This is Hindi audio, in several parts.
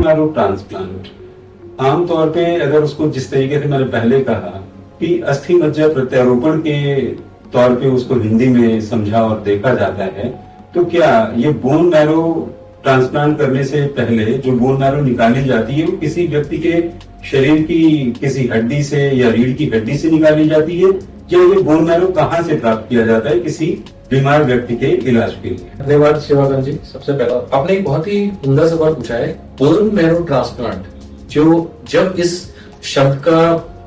मैरो ट्रांसप्लांट आमतौर पे अगर उसको जिस तरीके से मैंने पहले कहा कि अस्थि मज्जा प्रत्यारोपण के तौर पे उसको हिंदी में समझा और देखा जाता है, तो क्या ये बोन मैरो ट्रांसप्लांट करने से पहले जो बोन मैरो निकाली जाती है वो किसी व्यक्ति के शरीर की किसी हड्डी से या रीढ़ की हड्डी से निकाली जाती है, या ये बोन मैरो कहाँ से प्राप्त किया जाता है किसी बीमार व्यक्ति के इलाज के लिए? धन्यवाद शिवागन जी। सबसे पहला आपने एक बहुत ही उम्दा सवाल पूछा है। बोन मैरो ट्रांसप्लांट जब इस शब्द का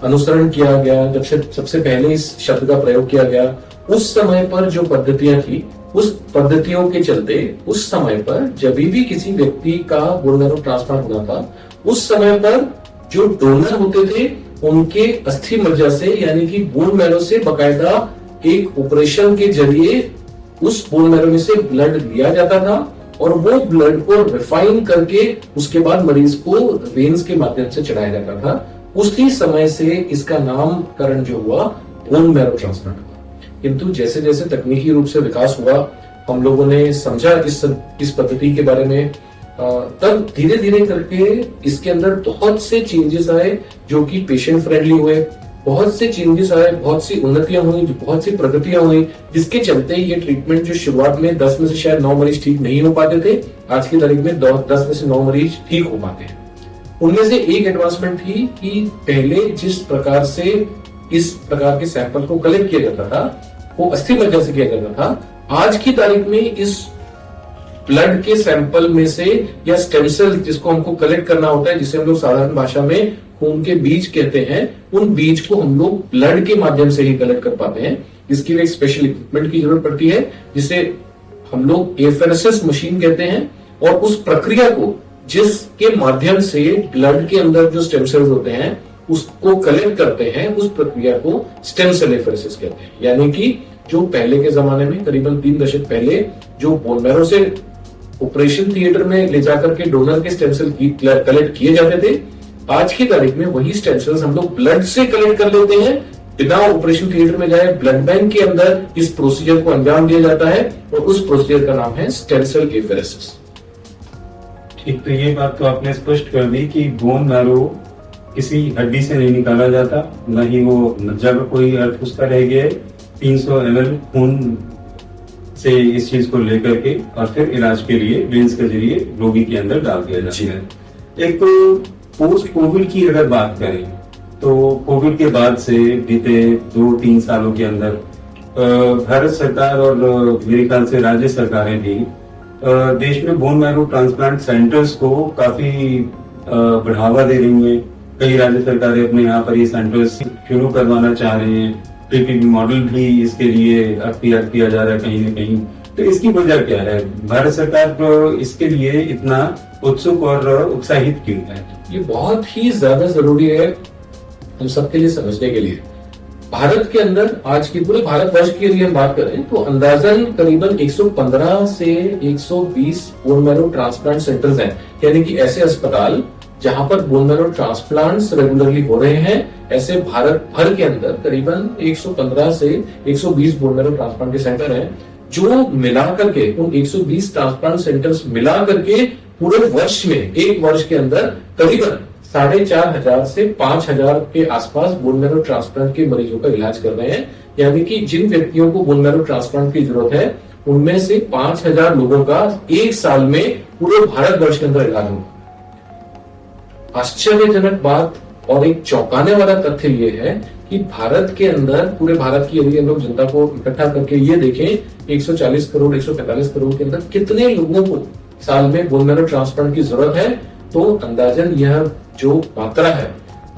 अनुसरण किया गया, जब से सबसे पहले इस शब्द का प्रयोग किया गया, उस समय पर जो पद्धतियां थी, उस पद्धतियों के चलते उस समय पर जब भी किसी व्यक्ति का बोन मैरो ट्रांसप्लांट होना था, उस समय पर जो डोनर होते थे उनके अस्थि मज्जा से यानी कि बोन मैरो से बकायदा एक ऑपरेशन के जरिए उस बोन मैरो में से ब्लड लिया जाता था और वो ब्लड को रिफाइन करके उसके बाद मरीज को वेन्स के माध्यम से चढ़ाया जाता था। उसी समय से इसका नामकरण जो हुआ बोन मैरो ट्रांसप्लांट हुआ। किंतु जैसे जैसे तकनीकी रूप से विकास हुआ, हम लोगों ने समझा इस पद्धति के बारे में, तब धीरे धीरे करके इसके अंदर बहुत से चेंजेस आए जो कि पेशेंट फ्रेंडली हुए, बहुत से चेंजेस आए, बहुत सी उन्नतियां हुई, बहुत सी प्रगतियां हुई, जिसके चलते ये ट्रीटमेंट जो शुरुआत में 10 में से शायद 9 मरीज ठीक नहीं हो पाते थे, आज की तारीख में 10 में से 9 मरीज ठीक हो पाते हैं। उनमें से एक एडवांसमेंट थी कि पहले जिस प्रकार से इस प्रकार के सैंपल को कलेक्ट किया जाता था वो अस्थि मज्जा से किया जाता था। आज की तारीख में इस ब्लड के सैंपल में से या स्टेम सेल जिसको हमको कलेक्ट करना होता है, जिसे हम लोग साधारण भाषा में खून के बीज कहते हैं, उन बीज को हम लोग ब्लड के माध्यम से ही कलेक्ट कर पाते हैं। इसके लिए एक स्पेशल इक्विपमेंट की जरूरत पड़ती है जिसे हम लोग एफएनएसएस मशीन कहते हैं, और उस प्रक्रिया को जिसके माध्यम से ब्लड के अंदर जो स्टेम सेल्स होते हैं उसको कलेक्ट करते हैं, उस प्रक्रिया को स्टेम सेल एफएनएसएस कहते हैं। यानी कि जो पहले के जमाने में करीबन 3 दशक पहले जो बोन मैरो से ऑपरेशन थिएटर में ले जाकर के डोनर के स्टेम सेल कलेक्ट किए जाते थे, आज की तारीख में वही स्टेम सेल्स हम लोग ब्लड से कलेक्ट कर लेते हैं। बिना ऑपरेशन थिएटर में जाए ब्लड बैंक के अंदर इस प्रोसीजर को अंजाम दिया जाता है और उस प्रोसीजर का नाम है स्टेम सेल एफएनएसएस। ठीक, तो ये बात तो आपने स्पष्ट कर दी कि बोन मैरो किसी हड्डी से नहीं निकाला जाता, न ही वो मज्जा का कोई अर्थ उसका रह गया है। 300 ml खून से इस चीज को लेकर के और फिर इलाज के लिए वेन्स के जरिए रोगी के अंदर डाल दिया जाता है। एक तो पोस्ट कोविड की अगर बात करें तो कोविड के बाद से बीते 2-3 सालों के अंदर भारत सरकार और मेरे ख्याल से राज्य सरकारें भी देश में बोन मैरो ट्रांसप्लांट सेंटर्स को काफी बढ़ावा दे रही हैं। कई राज्य सरकारें अपने यहाँ पर ये सेंटर्स शुरू करवाना चाह रहे हैं। पीपीपी मॉडल भी इसके लिए अख्तियार किया जा रहा है कहीं न कहीं। तो इसकी वजह क्या है? भारत सरकार इसके लिए इतना उत्सुक और उत्साहित क्यों है? ये बहुत ही ज्यादा जरूरी है हम सबके लिए समझने के लिए। भारत के अंदर आज की पूरे भारतवर्ष की यदि हम बात करें तो अंदाजन करीबन 115 से 120 बोन मैरो ट्रांसप्लांट सेंटर्स हैं, यानी कि ऐसे अस्पताल जहां पर बोन मैरो ट्रांसप्लांट्स रेगुलरली हो रहे हैं। ऐसे भारत भर के अंदर करीबन 115 से 120 बोन मैरो ट्रांसप्लांट के सेंटर हैं, जो मिला करके उन 120 ट्रांसप्लांट सेंटर्स मिला करके पूरे वर्ष में, एक वर्ष के अंदर करीबन 4,500 से 5,000 के आसपास बोन मैरो ट्रांसप्लांट के मरीजों का इलाज कर रहे हैं। यानी कि जिन व्यक्तियों को बोन मैरो ट्रांसप्लांट की जरूरत है उनमें से 5,000 लोगों का एक साल में पूरे भारतवर्ष के अंदर इलाज होगा। आश्चर्यजनक बात और एक चौंकाने वाला तथ्य ये है कि भारत के अंदर, पूरे भारत की यदि हम लोग जनता को इकट्ठा करके ये देखें 140 करोड़ 145 करोड़ के अंदर कितने लोगों को साल में बोन मैरो ट्रांसप्लांट की जरूरत है, तो अंदाजन यह जो मात्रा है,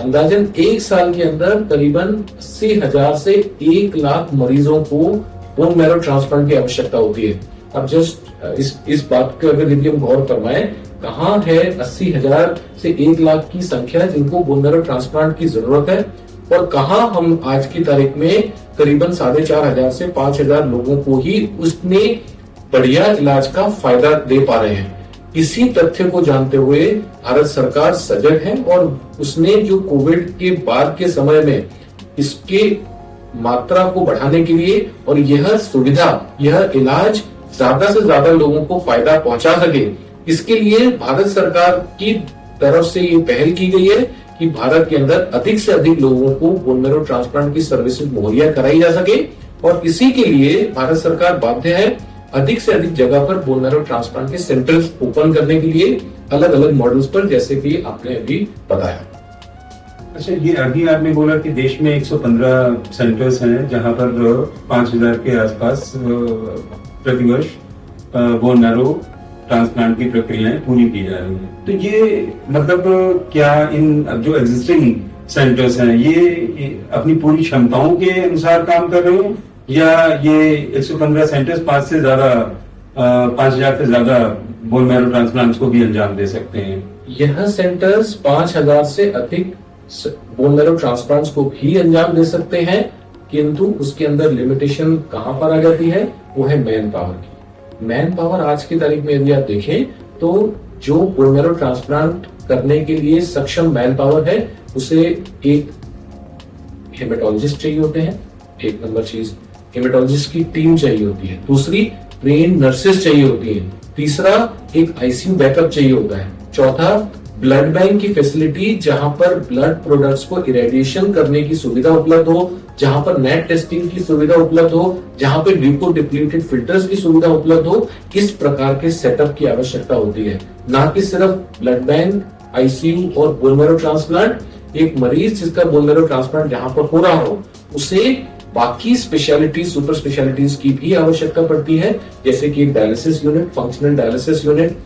अंदाजन एक साल के अंदर करीबन 80,000 से 1 लाख मरीजों को बोन मैरो ट्रांसप्लांट की आवश्यकता होती है। अब जस्ट इस बात को अगर यदि हम गौर फरमाएं, कहाँ है 80,000 से 1 लाख की संख्या जिनको बोन मैरो ट्रांसप्लांट की जरूरत है, और कहाँ हम आज की तारीख में करीबन 4,500 से 5,000 लोगों को ही उसने बढ़िया इलाज का फायदा दे पा रहे हैं। इसी तथ्य को जानते हुए भारत सरकार सजग है और उसने जो कोविड के बाद के समय में इसके मात्रा को बढ़ाने के लिए और यह सुविधा, यह इलाज ज्यादा से ज्यादा लोगों को फायदा पहुंचा सके, इसके लिए भारत सरकार की तरफ से ये पहल की गई है कि भारत के अंदर अधिक से अधिक लोगों को बोन मैरो ट्रांसप्लांट की सर्विसेज मुहैया कराई जा सके, और इसी के लिए भारत सरकार बाध्य है अधिक से अधिक जगह पर बोन मैरो ट्रांसप्लांट के सेंटर्स ओपन करने के लिए अलग अलग मॉडल्स पर, जैसे कि आपने अभी बताया। अच्छा, ये अभी आपने बोला कि देश में 115 सेंटर्स हैं जहां पर 5000 के आसपास प्रतिवर्ष बोन मैरो ट्रांसप्लांट की प्रक्रियाएं पूरी की जा रही हैं। तो ये मतलब क्या इन जो एग्जिस्टिंग सेंटर्स हैं ये अपनी पूरी क्षमताओं के अनुसार काम कर रहे हैं, या ये 115 सेंटर्स 5000 से ज्यादा बोन मैरो ट्रांसप्लांट को भी अंजाम दे सकते हैं? यह सेंटर्स 5000 से अधिक बोन मैरो ट्रांसप्लांट्स को भी अंजाम दे सकते हैं, किंतु उसके अंदर लिमिटेशन कहां पर आ जाती है, वो है मैन पावर की। मैन पावर आज की तारीख में यदि आप देखें तो जो बोन मैरो ट्रांसप्लांट करने के लिए सक्षम मैन पावर है उसे एक हेमेटोलॉजिस्ट चाहिए होते हैं, एक नंबर चीज हेमेटोलॉजिस्ट की टीम चाहिए होती है, दूसरी ट्रेन नर्सेस चाहिए होती है, तीसरा एक आईसीयू बैकअप चाहिए होता है, चौथा ब्लड बैंक की फैसिलिटी जहां पर ब्लड प्रोडक्ट्स को इरेडिएशन करने की सुविधा उपलब्ध हो, जहां पर नेट टेस्टिंग की सुविधा उपलब्ध हो, जहां पर ल्यूको डिप्लीटेड फिल्टर्स की सुविधा उपलब्ध हो, इस प्रकार के सेटअप की आवश्यकता होती है। ना कि सिर्फ ब्लड बैंक, आईसीयू और बोन मैरो ट्रांसप्लांट। एक मरीज जिसका बोन मैरो ट्रांसप्लांट जहां पर हो रहा हो उसे बाकी स्पेशलिटी, सुपर स्पेशलिटीज की भी आवश्यकता पड़ती है, जैसे कि एक dialysis unit, functional dialysis unit,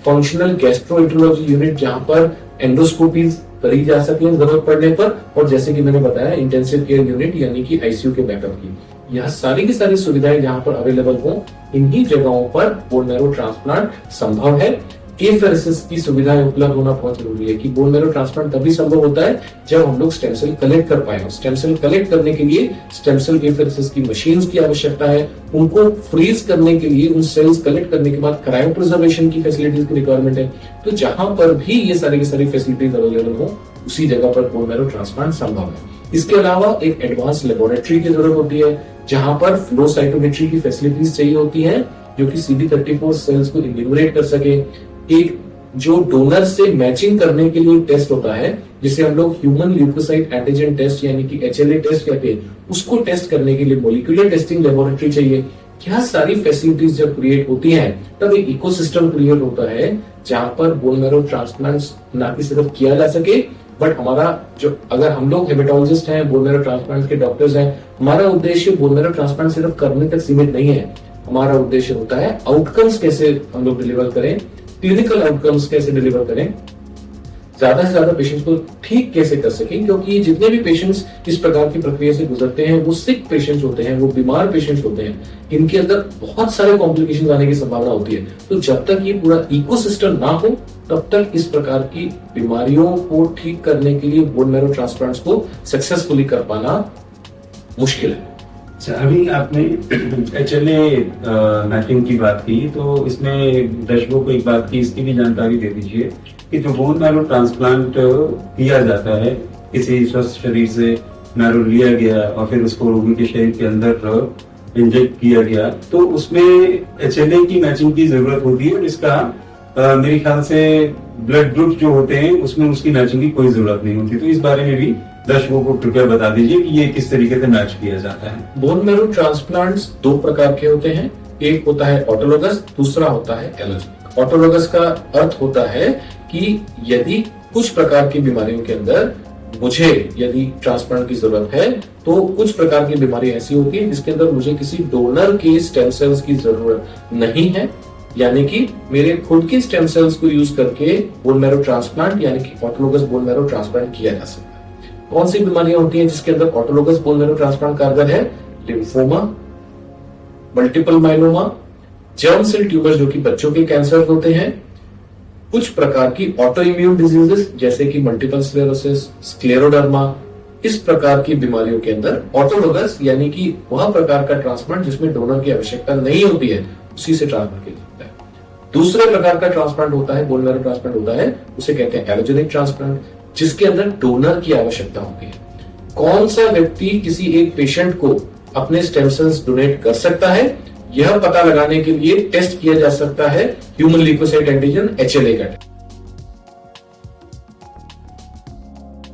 functional gastroenterology unit जहां पर एंडोस्कोपी करी जा सके जरूरत पड़ने पर, और जैसे कि मैंने बताया इंटेंसिव केयर यूनिट यानी कि आईसीयू के बैकअप की। यह सारी की सारी सुविधाएं जहां पर अवेलेबल हो, इन्हीं जगहों पर बोन मैरो ट्रांसप्लांट संभव है। एफेरेसिस की सुविधाएं उपलब्ध होना बहुत जरूरी है कि बोन मैरो ट्रांसप्लांट तभी संभव होता है जब हम लोग स्टेम सेल कलेक्ट कर पाए। स्टेम सेल कलेक्ट करने के लिए स्टेम सेल एफेरेसिस की मशीन्स की आवश्यकता है, उनको फ्रीज करने के लिए, उन सेल्स कलेक्ट करने के बाद क्रायो प्रिजर्वेशन की फैसिलिटीज की रिक्वायरमेंट है। तो जहां पर भी ये सारी की सारी फैसिलिटीज अवेलेबल हो उसी जगह पर बोन मैरो ट्रांसप्लांट संभव है। इसके अलावा एक एडवांस लेबोरेटरी की जरूरत होती है जहां पर फ्लो साइटोमेट्री की फैसिलिटीज चाहिए होती है जो कि CD34 सेल्स को इन्यूमरेट कर सके। एक जो डोनर से मैचिंग करने के लिए टेस्ट होता है जिसे हम लोग ह्यूमन ल्यूकोसाइट एंटीजन टेस्ट यानी कि HLA टेस्ट कहते हैं, उसको टेस्ट करने के लिए मॉलिक्यूलर टेस्टिंग लेबोरेटरी चाहिए। यह सारी फैसिलिटीज जब क्रिएट होती हैं तब एक इकोसिस्टम क्रिएट होता है जहां पर बोन मैरो ट्रांसप्लांट्स ना कि सिर्फ किया जा सके, बट हमारा जो, अगर हम लोग हेमेटोलॉजिस्ट हैं, बोन मैरो ट्रांसप्लांट के डॉक्टर्स हैं, हमारा उद्देश्य बोन मैरो ट्रांसप्लांट सिर्फ करने तक सीमित नहीं है। हमारा उद्देश्य होता है आउटकम्स कैसे हम लोग डिलीवर करें, क्लिनिकल आउटकम्स कैसे डिलीवर करें, ज्यादा से ज्यादा पेशेंट्स को ठीक कैसे कर सकें, क्योंकि जितने भी पेशेंट्स इस प्रकार की प्रक्रिया से गुजरते हैं वो सिक पेशेंट्स होते हैं, वो बीमार पेशेंट्स होते हैं, इनके अंदर बहुत सारे कॉम्प्लिकेशंस आने की संभावना होती है। तो जब तक ये पूरा इकोसिस्टम ना हो तब तक इस प्रकार की बीमारियों को ठीक करने के लिए बोन मैरो ट्रांसप्लांट्स को सक्सेसफुली कर पाना मुश्किल है। अच्छा, अभी आपने HLA मैचिंग की बात की, तो इसमें दर्शकों को एक बात की इसकी भी जानकारी दे दीजिए कि जो बोन मैरो ट्रांसप्लांट किया जाता है, किसी स्वस्थ शरीर से मैरो लिया गया और फिर उसको रोगी के शरीर के अंदर इंजेक्ट किया गया, तो उसमें HLA की मैचिंग की जरूरत होती है, जिसका मेरे ख्याल से ब्लड ग्रुप जो होते हैं उसमें उसकी मैचिंग की कोई जरूरत नहीं होती। तो इस बारे में भी दर्शकों को कृपया बता दीजिए कि ये किस तरीके से मैच किया जाता है। बोन मैरो ट्रांसप्लांट्स दो प्रकार के होते हैं, एक होता है ऑटोलोगस, दूसरा होता है एलोजेनिक। ऑटोलोगस का अर्थ होता है कि यदि कुछ प्रकार की बीमारियों के अंदर मुझे यदि ट्रांसप्लांट की जरूरत है तो कुछ प्रकार की बीमारी ऐसी होती है जिसके अंदर मुझे किसी डोनर के स्टेम सेल्स की जरूरत नहीं है, यानी कि मेरे खुद के स्टेम सेल्स को यूज करके बोन मैरो ट्रांसप्लांट यानी कि ऑटोलोगस बोन मैरो ट्रांसप्लांट किया जा सकता है। कौन सी बीमारियां होती हैं जिसके अंदर ऑटोलोगस बोन मैरो ट्रांसप्लांट कारगर है? Lymphoma, multiple myeloma, germ cell tumour जो कि बच्चों के कैंसर होते हैं, कुछ प्रकार की ऑटो इम्यून डिजीजेस जैसे कि मल्टीपल स्क्लेरोसिस, स्क्लेरोडर्मा, इस प्रकार की बीमारियों के अंदर ऑटोलोगस यानी कि वह प्रकार का ट्रांसप्लांट जिसमें डोनर की आवश्यकता नहीं होती है उसी से ट्रांसफर किया जाता है। दूसरे प्रकार का ट्रांसप्लांट होता है, बोन मैरो ट्रांसप्लांट होता है, उसे कहते हैं एलोजेनिक ट्रांसप्लांट, जिसके अंदर डोनर की आवश्यकता होती है। कौन सा व्यक्ति किसी एक पेशेंट को अपने स्टेम सेल्स डोनेट कर सकता है यह पता लगाने के लिए टेस्ट किया जा सकता है ह्यूमन ल्यूकोसाइट एंटीजन HLA का।